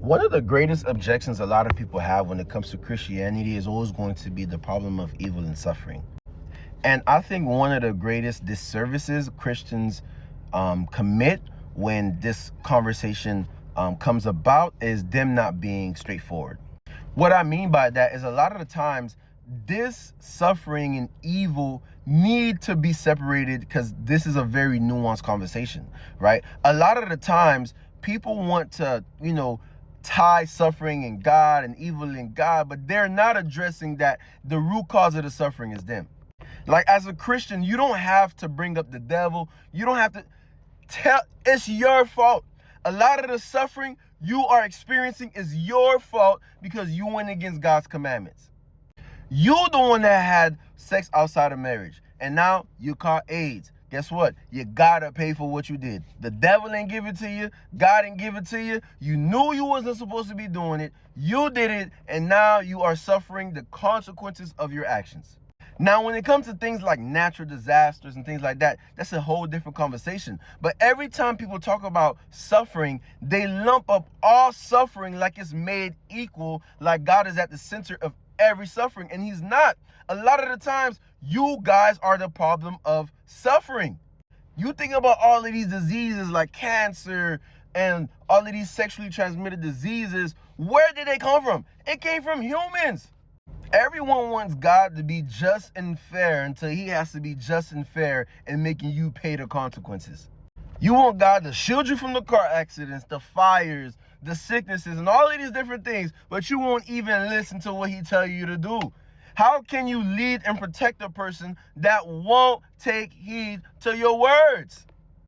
One of the greatest objections a lot of people have when it comes to Christianity is always going to be the problem of evil and suffering. And I think one of the greatest disservices Christians commit when this conversation comes about is them not being straightforward. What I mean by that is a lot of the times this suffering and evil need to be separated because this is a very nuanced conversation, right? A lot of the times people want to, tie suffering in God and evil in God, but they're not addressing that the root cause of the suffering is them. Like, as a Christian, you don't have to bring up the devil. You don't have to tell, it's your fault. A lot of the suffering you are experiencing is your fault because you went against God's commandments. You're the one that had sex outside of marriage, and now you caught AIDS. Guess what? You gotta pay for what you did. The devil ain't give it to you. God didn't give it to you. You knew you wasn't supposed to be doing it. You did it, and now you are suffering the consequences of your actions. Now, when it comes to things like natural disasters and things like that, that's a whole different conversation. But every time people talk about suffering, they lump up all suffering like it's made equal, like God is at the center of every suffering, and he's not. A lot of the times, you guys are the problem of suffering. You think about all of these diseases like cancer and all of these sexually transmitted diseases. Where did they come from? It came from humans. Everyone wants God to be just and fair until he has to be just and fair in making you pay the consequences. You want God to shield you from the car accidents, the fires, the sicknesses, and all of these different things, but you won't even listen to what he tells you to do. How can you lead and protect a person that won't take heed to your words?